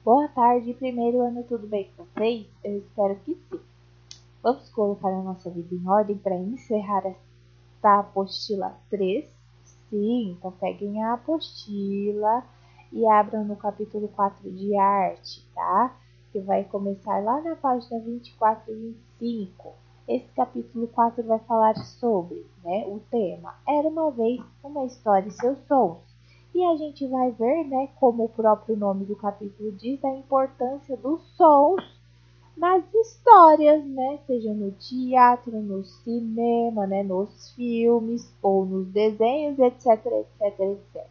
Boa tarde, primeiro ano, tudo bem com vocês? Eu espero que sim. Vamos colocar a nossa vida em ordem para encerrar esta apostila 3. Sim, então peguem a apostila e abram no capítulo 4 de arte, tá? Que vai começar lá na página 24 e 25. Esse capítulo 4 vai falar sobre, o tema Era uma vez uma história e seus sons. E a gente vai ver, como o próprio nome do capítulo diz, a importância dos sons nas histórias, seja no teatro, no cinema, nos filmes ou nos desenhos, etc, etc, etc.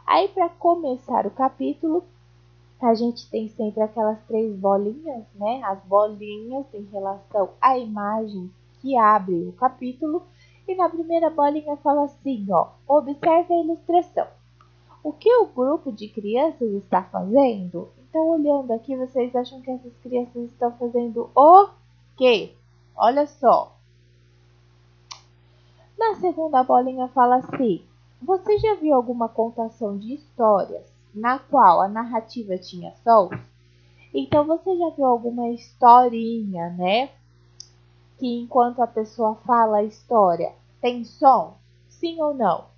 Aí, para começar o capítulo, a gente tem sempre aquelas 3 bolinhas, As bolinhas em relação à imagem que abre o capítulo. E na primeira bolinha fala assim, observe a ilustração. O que o grupo de crianças está fazendo? Então, olhando aqui, vocês acham que essas crianças estão fazendo o quê? Olha só. Na segunda bolinha fala assim: você já viu alguma contação de histórias na qual a narrativa tinha sons? Então, você já viu alguma historinha, que enquanto a pessoa fala a história, tem som? Sim ou não?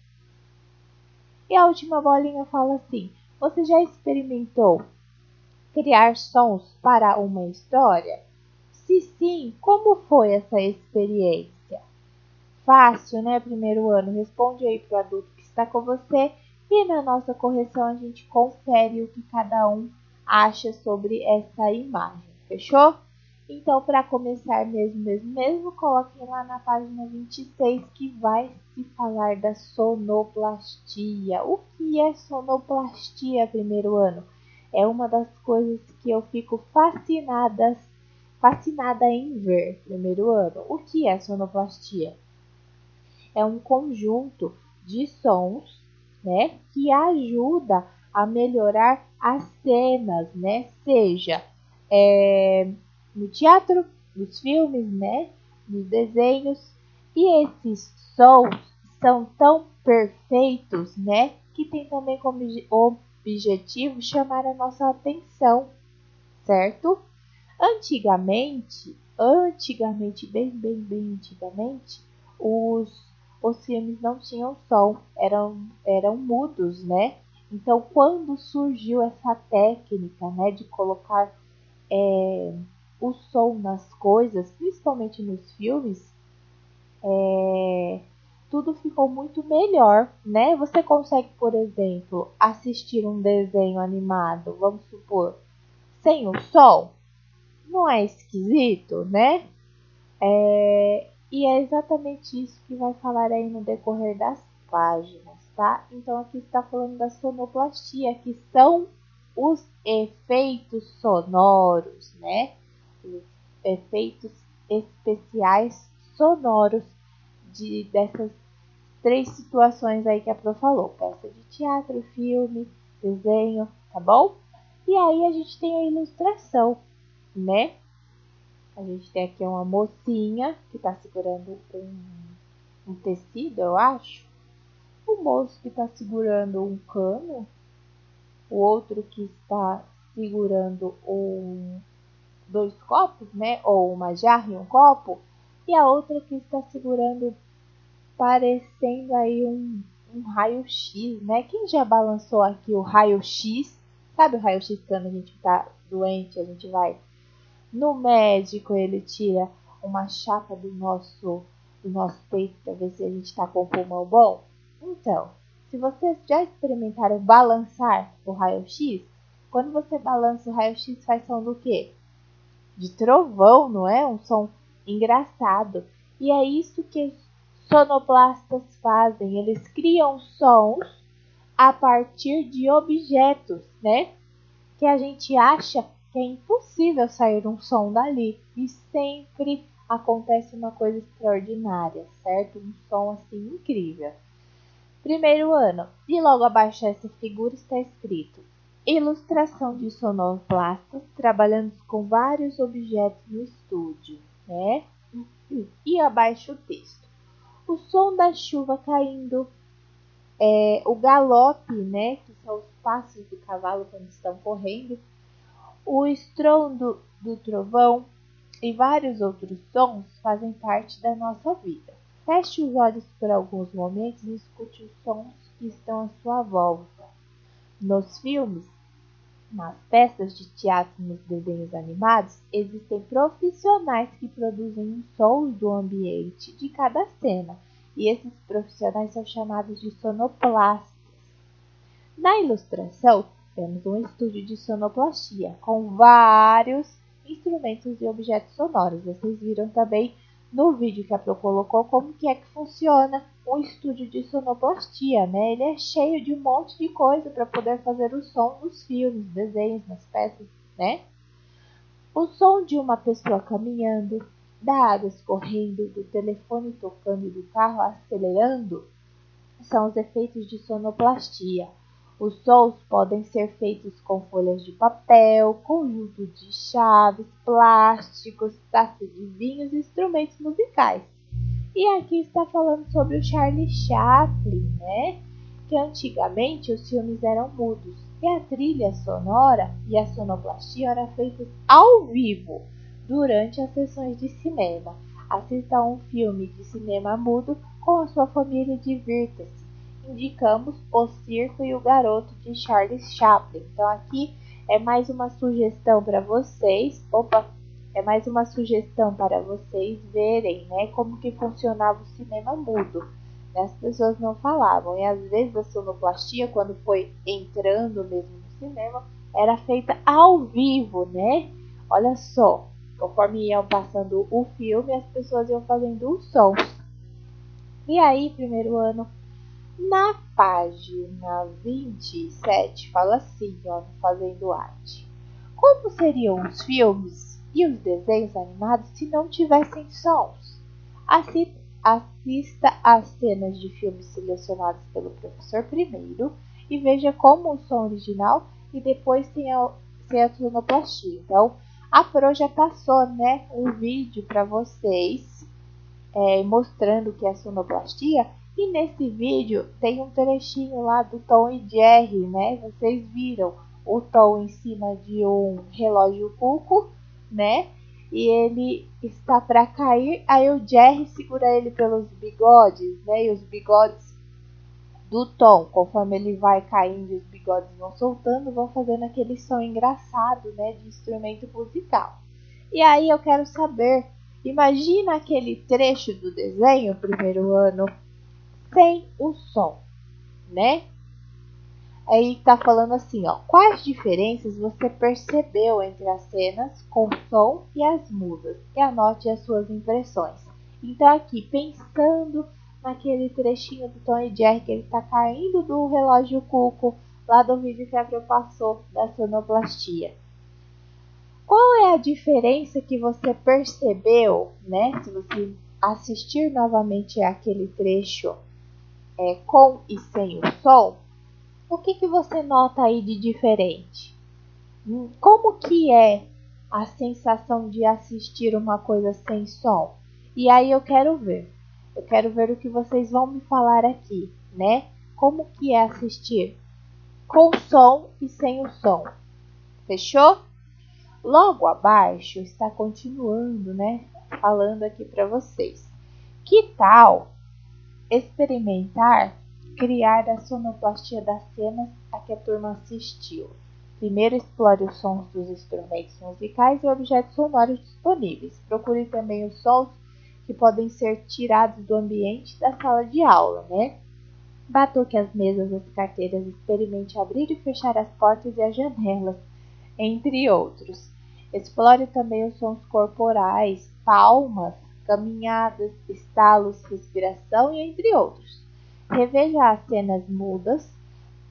E a última bolinha fala assim: você já experimentou criar sons para uma história? Se sim, como foi essa experiência? Fácil, primeiro ano. Responde aí para o adulto que está com você e na nossa correção a gente confere o que cada um acha sobre essa imagem. Fechou? Então, para começar mesmo, coloquem lá na página 26 que vai se falar da sonoplastia. O que é sonoplastia, primeiro ano? É uma das coisas que eu fico fascinada em ver, primeiro ano. O que é sonoplastia? É um conjunto de sons, que ajuda a melhorar as cenas, seja no teatro, nos filmes, nos desenhos. E esses sons são tão perfeitos, que tem também como objetivo chamar a nossa atenção, certo? Antigamente, bem antigamente, os filmes não tinham som, eram mudos, Então, quando surgiu essa técnica, de colocar o som nas coisas, principalmente nos filmes, tudo ficou muito melhor, Você consegue, por exemplo, assistir um desenho animado, vamos supor, sem o som? Não é esquisito, E é exatamente isso que vai falar aí no decorrer das páginas, tá? Então aqui está falando da sonoplastia, que são os efeitos sonoros, Os efeitos especiais sonoros dessas 3 situações aí que a Pro falou: peça de teatro, filme, desenho, tá bom? E aí a gente tem a ilustração, A gente tem aqui uma mocinha que está segurando um tecido, eu acho. Um moço que está segurando um cano. O outro que está segurando 2 copos, Ou uma jarra e um copo. E a outra que está segurando, parecendo aí um raio-x, Quem já balançou aqui o raio-x? Sabe o raio-x quando a gente está doente, a gente vai no médico, ele tira uma chapa do nosso peito para ver se a gente está com o pulmão bom? Então, se vocês já experimentaram balançar o raio-x, quando você balança o raio-x faz som do quê? De trovão, não é? Um som engraçado. E é isso que os sonoplastas fazem. Eles criam sons a partir de objetos, que a gente acha que é impossível sair um som dali. E sempre acontece uma coisa extraordinária, certo? Um som assim incrível. Primeiro ano. E logo abaixo dessa figura está escrito: ilustração de sonoplastas trabalhando com vários objetos no estúdio, E abaixo o texto: o som da chuva caindo, o galope, que são os passos do cavalo quando estão correndo, O estrondo do trovão e vários outros sons fazem parte da nossa vida. Feche os olhos por alguns momentos e escute os sons que estão à sua volta. Nos filmes, nas peças de teatro e nos desenhos animados, existem profissionais que produzem os sons do ambiente de cada cena, e esses profissionais são chamados de sonoplastas. Na ilustração, temos um estúdio de sonoplastia com vários instrumentos e objetos sonoros. Vocês viram também no vídeo que a Pro colocou como que é que funciona um estúdio de sonoplastia, né? Ele é cheio de um monte de coisa para poder fazer o som nos filmes, desenhos, nas peças, né? O som de uma pessoa caminhando, da água escorrendo, do telefone tocando e do carro acelerando são os efeitos de sonoplastia. Os sons podem ser feitos com folhas de papel, conjunto de chaves, plásticos, taças de vinhos e instrumentos musicais. E aqui está falando sobre o Charlie Chaplin, né? Que antigamente os filmes eram mudos e a trilha sonora e a sonoplastia eram feitas ao vivo durante as sessões de cinema. Assista a um filme de cinema mudo com a sua família e divirta-se. Indicamos O Circo e o Garoto de Charlie Chaplin. Então aqui é mais uma sugestão para vocês. É mais uma sugestão para vocês verem, né, como que funcionava o cinema mudo. As pessoas não falavam, e às vezes a sonoplastia, quando foi entrando mesmo no cinema, era feita ao vivo, né? Olha só, conforme iam passando o filme, as pessoas iam fazendo os sons. E aí, primeiro ano, na página 27, fala assim, ó, Fazendo Arte. Como seriam os filmes e os desenhos animados se não tivessem sons? Assista às cenas de filmes selecionados pelo professor primeiro e veja como o som original e depois tem a sonoplastia. Então, a Pro já passou, né, um vídeo para vocês mostrando o que é sonoplastia. E nesse vídeo tem um trechinho lá do Tom e Jerry, né? Vocês viram o Tom em cima de um relógio cuco, né? E ele está para cair, aí o Jerry segura ele pelos bigodes, né? E os bigodes do Tom, conforme ele vai caindo e os bigodes vão soltando, vão fazendo aquele som engraçado, né? De instrumento musical. E aí eu quero saber, imagina aquele trecho do desenho, primeiro ano, sem o som, né? Aí tá falando assim, ó, quais diferenças você percebeu entre as cenas com som e as mudas? E anote as suas impressões. Então aqui, pensando naquele trechinho do Tom e Jerry que ele tá caindo do relógio cuco, lá do vídeo que a Pro passou da sonoplastia. Qual é a diferença que você percebeu, né? Se você assistir novamente aquele trecho com e sem o som, o que você nota aí de diferente? Como que é a sensação de assistir uma coisa sem som? E aí eu quero ver o que vocês vão me falar aqui, né? Como que é assistir com som e sem o som? Fechou? Logo abaixo está continuando, né? Falando aqui para vocês. Que tal experimentar criar a sonoplastia das cenas a que a turma assistiu? Primeiro explore os sons dos instrumentos musicais e objetos sonoros disponíveis. Procure também os sons que podem ser tirados do ambiente da sala de aula, né? Batuque as mesas, as carteiras, experimente abrir e fechar as portas e as janelas, entre outros. Explore também os sons corporais, palmas, caminhadas, estalos, respiração e entre outros. Reveja as cenas mudas,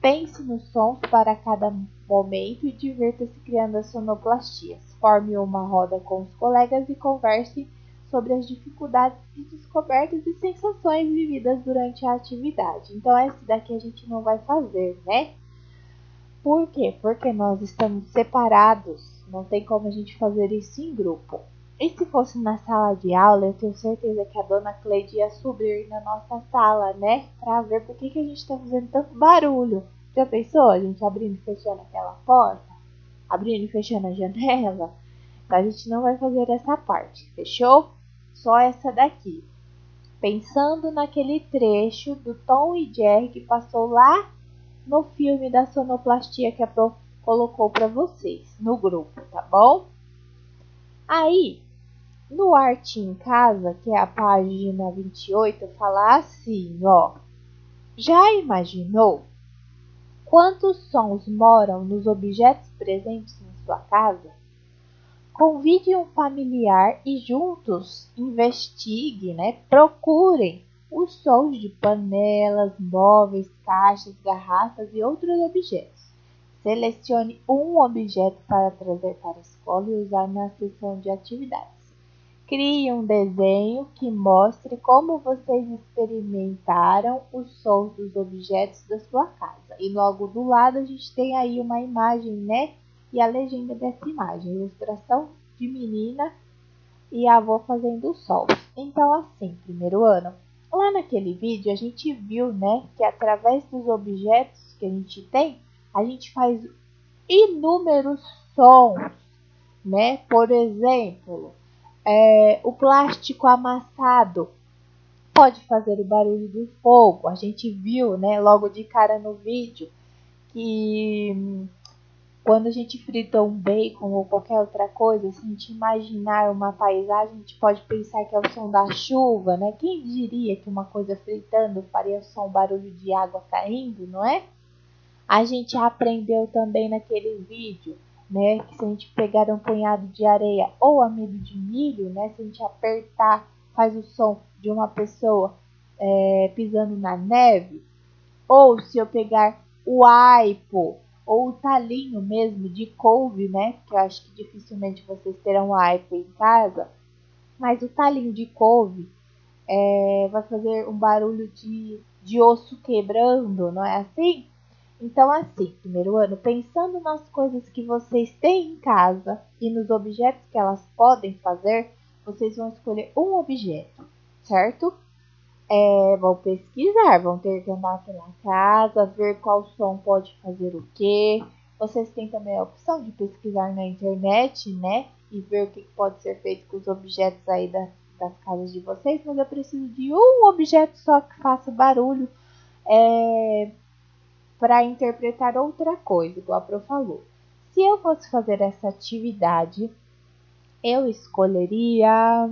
pense nos sons para cada momento e divirta-se criando as sonoplastias. Forme uma roda com os colegas e converse sobre as dificuldades e descobertas e sensações vividas durante a atividade. Então, esse daqui a gente não vai fazer, né? Por quê? Porque nós estamos separados, não tem como a gente fazer isso em grupo. E se fosse na sala de aula, eu tenho certeza que a dona Cleide ia subir na nossa sala, né? Pra ver por que a gente tá fazendo tanto barulho. Já pensou a gente abrindo e fechando aquela porta? abrindo e fechando a janela. Então a gente não vai fazer essa parte, fechou? Só essa daqui. Pensando naquele trecho do Tom e Jerry que passou lá no filme da sonoplastia que a Prof colocou para vocês no grupo, tá bom? Aí, no Arte em Casa, que é a página 28, fala assim, ó. Já imaginou quantos sons moram nos objetos presentes em sua casa? Convide um familiar e juntos investiguem, procurem os sons de panelas, móveis, caixas, garrafas e outros objetos. Selecione um objeto para trazer para a escola e usar na sessão de atividades. Crie um desenho que mostre como vocês experimentaram os sons dos objetos da sua casa. E logo do lado a gente tem aí uma imagem, E a legenda dessa imagem. Ilustração de menina e a avó fazendo sol. Então, assim, primeiro ano. Lá naquele vídeo a gente viu, que através dos objetos que a gente tem, a gente faz inúmeros sons, Por exemplo, o plástico amassado pode fazer o barulho do fogo. A gente viu, logo de cara no vídeo, que quando a gente frita um bacon ou qualquer outra coisa, se a gente imaginar uma paisagem, a gente pode pensar que é o som da chuva, Quem diria que uma coisa fritando faria som, barulho de água caindo, não é? A gente aprendeu também naquele vídeo, que se a gente pegar um punhado de areia ou amido de milho, se a gente apertar, faz o som de uma pessoa pisando na neve. Ou se eu pegar o aipo ou o talinho mesmo de couve, que eu acho que dificilmente vocês terão aipo em casa, mas o talinho de couve vai fazer um barulho de osso quebrando, não é assim? Então, assim, primeiro ano, pensando nas coisas que vocês têm em casa e nos objetos que elas podem fazer, vocês vão escolher um objeto, certo? Vão pesquisar, vão ter que andar pela casa, ver qual som pode fazer o quê. Vocês têm também a opção de pesquisar na internet, E ver o que pode ser feito com os objetos aí das casas de vocês, mas eu preciso de um objeto só que faça barulho para interpretar outra coisa, igual a Pro falou. Se eu fosse fazer essa atividade, eu escolheria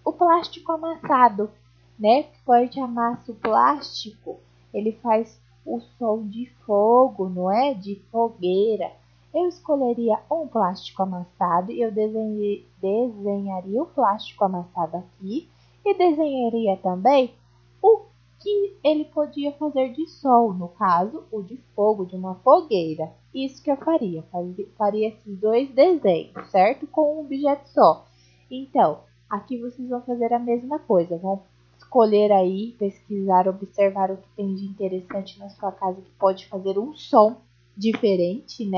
o plástico amassado, Porque a gente amassa o plástico, ele faz o som de fogo, não é? De fogueira. Eu escolheria um plástico amassado e eu desenharia o plástico amassado aqui e desenharia também o que ele podia fazer de som, no caso, o de fogo, de uma fogueira. Isso que eu faria, faria esses dois desenhos, certo? Com um objeto só. Então, aqui vocês vão fazer a mesma coisa, vão escolher aí, pesquisar, observar o que tem de interessante na sua casa que pode fazer um som diferente,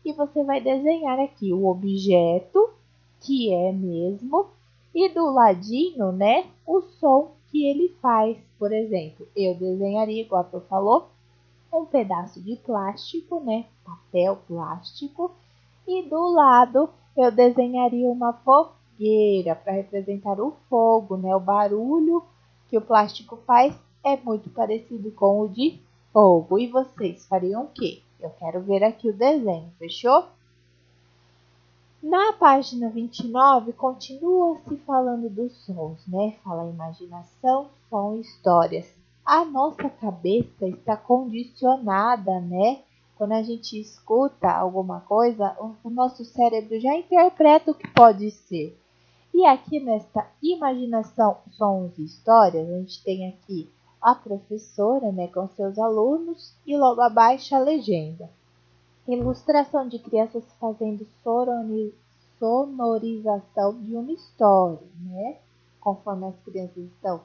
E você vai desenhar aqui o objeto, que é mesmo, e do ladinho, o som que ele faz. Por exemplo, eu desenharia, igual a Pro falou, um pedaço de plástico, papel plástico, e do lado eu desenharia uma fogueira para representar o fogo, O barulho que o plástico faz é muito parecido com o de fogo. E vocês fariam o quê? Eu quero ver aqui o desenho, fechou? Na página 29, continua se falando dos sons, Fala imaginação, som e histórias. A nossa cabeça está condicionada, Quando a gente escuta alguma coisa, o nosso cérebro já interpreta o que pode ser. E aqui nesta imaginação, sons e histórias, a gente tem aqui a professora, com seus alunos e logo abaixo a legenda. Ilustração de crianças fazendo sonorização de uma história, Conforme as crianças estão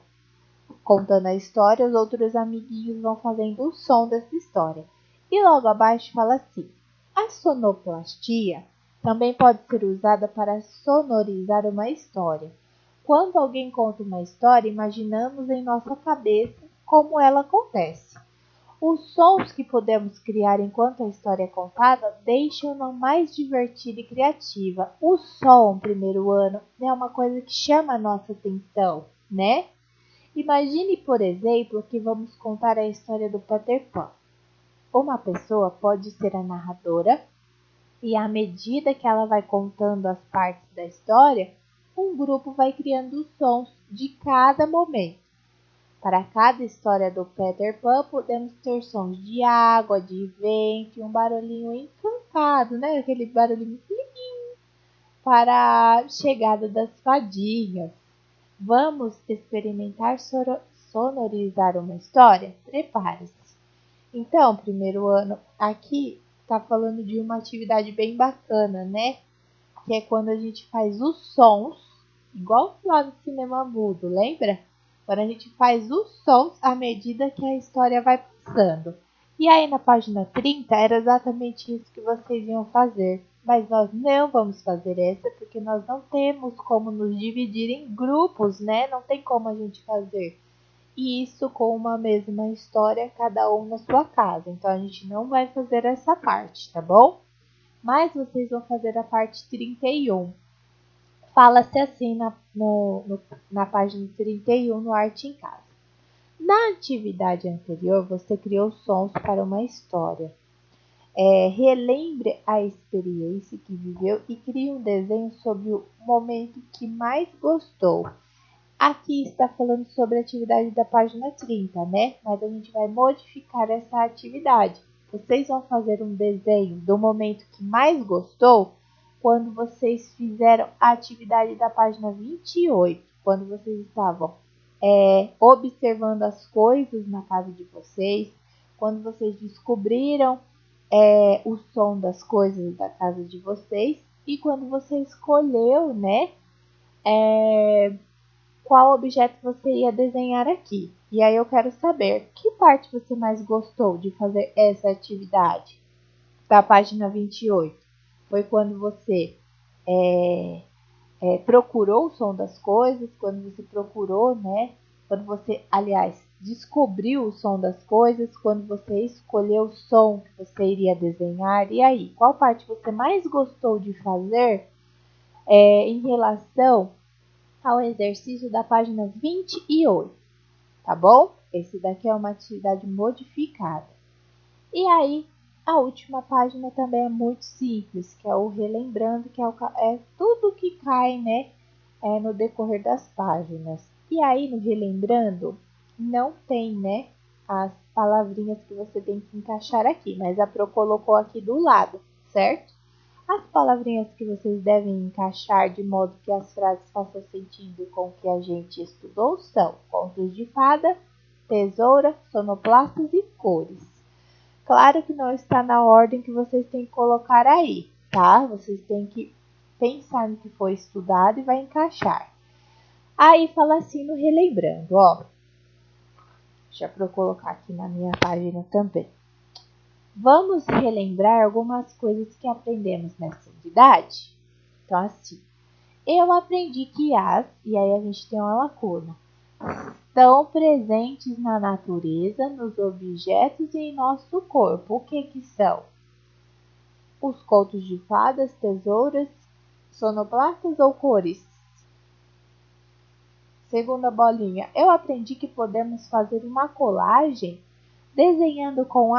contando a história, os outros amiguinhos vão fazendo o som dessa história. E logo abaixo fala assim: a sonoplastia também pode ser usada para sonorizar uma história. Quando alguém conta uma história, imaginamos em nossa cabeça como ela acontece. Os sons que podemos criar enquanto a história é contada deixam-na mais divertida e criativa. O som, primeiro ano, é uma coisa que chama a nossa atenção, né? Imagine, por exemplo, que vamos contar a história do Peter Pan. Uma pessoa pode ser a narradora e à medida que ela vai contando as partes da história, um grupo vai criando os sons de cada momento. Para cada história do Peter Pan, podemos ter sons de água, de vento e um barulhinho encantado, né? Aquele barulhinho para a chegada das fadinhas. Vamos experimentar sonorizar uma história? Prepare-se. Então, primeiro ano, aqui está falando de uma atividade bem bacana, né? Que é quando a gente faz os sons, igual lá no cinema mudo, lembra? Quando a gente faz os sons à medida que a história vai passando. E aí na página 30 era exatamente isso que vocês iam fazer. Mas nós não vamos fazer essa porque nós não temos como nos dividir em grupos, né? Não tem como a gente fazer isso com uma mesma história, cada um na sua casa. Então a gente não vai fazer essa parte, tá bom? Mas vocês vão fazer a parte 31. Fala-se assim na página 31 no Arte em Casa. Na atividade anterior, você criou sons para uma história. Relembre a experiência que viveu e crie um desenho sobre o momento que mais gostou. Aqui está falando sobre a atividade da página 30, né? Mas a gente vai modificar essa atividade. Vocês vão fazer um desenho do momento que mais gostou quando vocês fizeram a atividade da página 28, quando vocês estavam observando as coisas na casa de vocês, quando vocês descobriram o som das coisas da casa de vocês e quando você escolheu, né, qual objeto você ia desenhar aqui. E aí eu quero saber que parte você mais gostou de fazer essa atividade da página 28. Foi quando você procurou o som das coisas, quando você procurou, né? Quando você, aliás, descobriu o som das coisas, quando você escolheu o som que você iria desenhar. E aí, qual parte você mais gostou de fazer em relação ao exercício da página 28, tá bom? Esse daqui é uma atividade modificada. E aí, a última página também é muito simples, que é o relembrando, que é tudo que cai, né, no decorrer das páginas. E aí, no relembrando, não tem, né, as palavrinhas que você tem que encaixar aqui, mas a Pro colocou aqui do lado, certo? As palavrinhas que vocês devem encaixar de modo que as frases façam sentido com o que a gente estudou são contos de fada, tesoura, sonoplastas e cores. Claro que não está na ordem que vocês têm que colocar aí, tá? Vocês têm que pensar no que foi estudado e vai encaixar. Aí fala assim no relembrando, ó. Deixa eu colocar aqui na minha página também. Vamos relembrar algumas coisas que aprendemos nessa atividade? Então, assim, eu aprendi que e aí a gente tem uma lacuna, estão presentes na natureza, nos objetos e em nosso corpo. O que são? Os contos de fadas, tesouras, sonoplastas ou cores? Segunda bolinha, eu aprendi que podemos fazer uma colagem desenhando com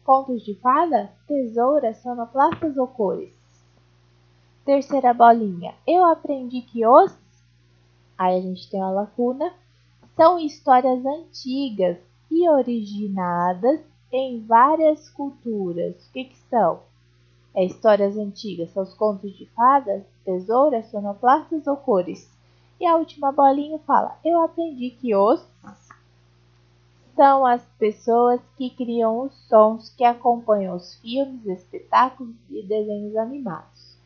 contos de fada, tesouras, sonoplastas ou cores? Terceira bolinha, eu aprendi que aí a gente tem uma lacuna, são histórias antigas e originadas em várias culturas. O que são? Histórias antigas, são os contos de fadas, tesouras, sonoplastas ou cores? E a última bolinha fala, eu aprendi que são as pessoas que criam os sons que acompanham os filmes, espetáculos e desenhos animados.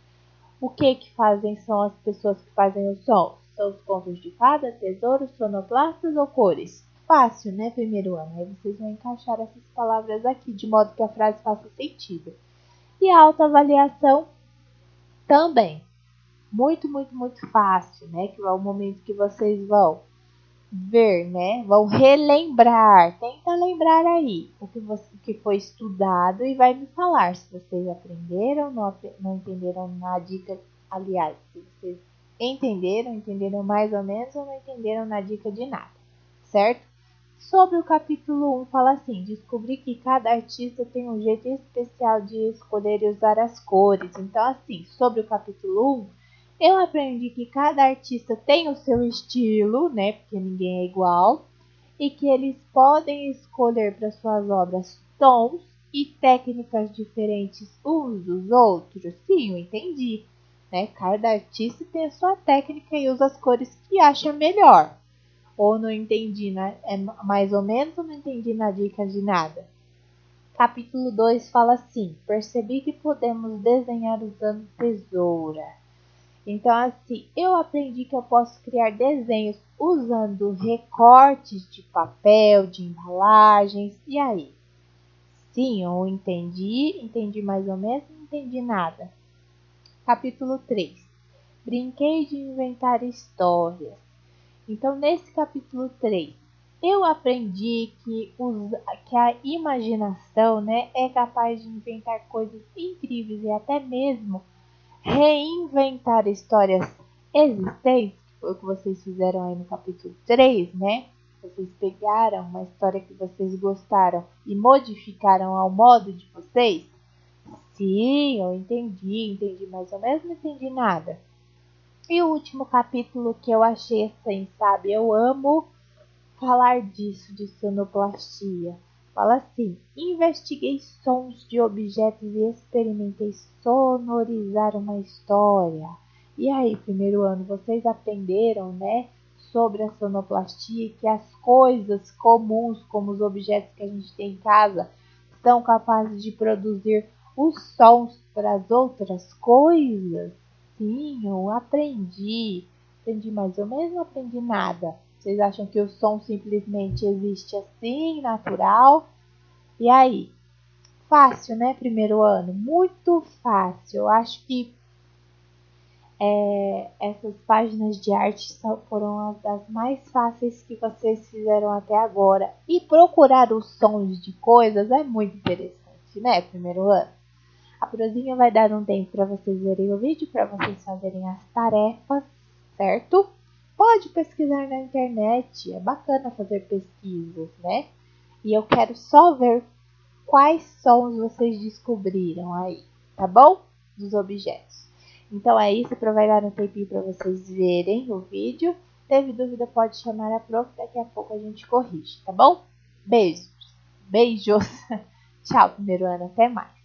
O que fazem são as pessoas que fazem os sons? São os contos de fada, tesouros, sonoplastas ou cores? Fácil, né, primeiro ano? Aí vocês vão encaixar essas palavras aqui, de modo que a frase faça sentido. E a autoavaliação também. Muito, muito, muito fácil, né? Que é o momento que vocês vão ver, né? Vão relembrar. Tenta lembrar aí o que foi estudado e vai me falar se vocês aprenderam, não entenderam na dica. Aliás, se vocês entenderam mais ou menos ou não entenderam na dica de nada, certo? Sobre o capítulo 1 fala assim: descobri que cada artista tem um jeito especial de escolher e usar as cores. Então, assim, sobre o capítulo 1, eu aprendi que cada artista tem o seu estilo, né? Porque ninguém é igual, e que eles podem escolher para suas obras tons e técnicas diferentes uns dos outros. Sim, eu entendi, né? Cada artista tem a sua técnica e usa as cores que acha melhor. Ou não entendi, né? É mais ou menos ou não entendi na dica de nada. Capítulo 2 fala assim: percebi que podemos desenhar usando tesoura. Então, assim, eu aprendi que eu posso criar desenhos usando recortes de papel, de embalagens. E aí? Sim, eu entendi mais ou menos, não entendi nada. Capítulo 3. Brinquei de inventar histórias. Então, nesse capítulo 3, eu aprendi que a imaginação, né, é capaz de inventar coisas incríveis e até mesmo reinventar histórias existentes, que foi o que vocês fizeram aí no capítulo 3, né? Vocês pegaram uma história que vocês gostaram e modificaram ao modo de vocês? Sim, eu entendi mais ou menos, não entendi nada. E o último capítulo que eu achei assim, sabe? Eu amo falar disso, de sonoplastia. Fala assim: investiguei sons de objetos e experimentei sonorizar uma história. E aí, primeiro ano, vocês aprenderam, né, sobre a sonoplastia, que as coisas comuns, como os objetos que a gente tem em casa, são capazes de produzir os sons para as outras coisas? Sim, eu aprendi. Aprendi mais ou menos, não aprendi nada. Vocês acham que o som simplesmente existe assim, natural? E aí? Fácil, né? Primeiro ano? Muito fácil. Eu acho que essas páginas de arte foram as das mais fáceis que vocês fizeram até agora. E procurar os sons de coisas é muito interessante, né? Primeiro ano. A Prozinha vai dar um tempo para vocês verem o vídeo, para vocês fazerem as tarefas, certo? Pode pesquisar na internet, é bacana fazer pesquisas, né? E eu quero só ver quais sons vocês descobriram aí, tá bom? Dos objetos. Então é isso, vai dar um tempinho para vocês verem o vídeo. Teve dúvida, pode chamar a prof, daqui a pouco a gente corrige, tá bom? Beijos. Beijos. Tchau, primeiro ano, até mais.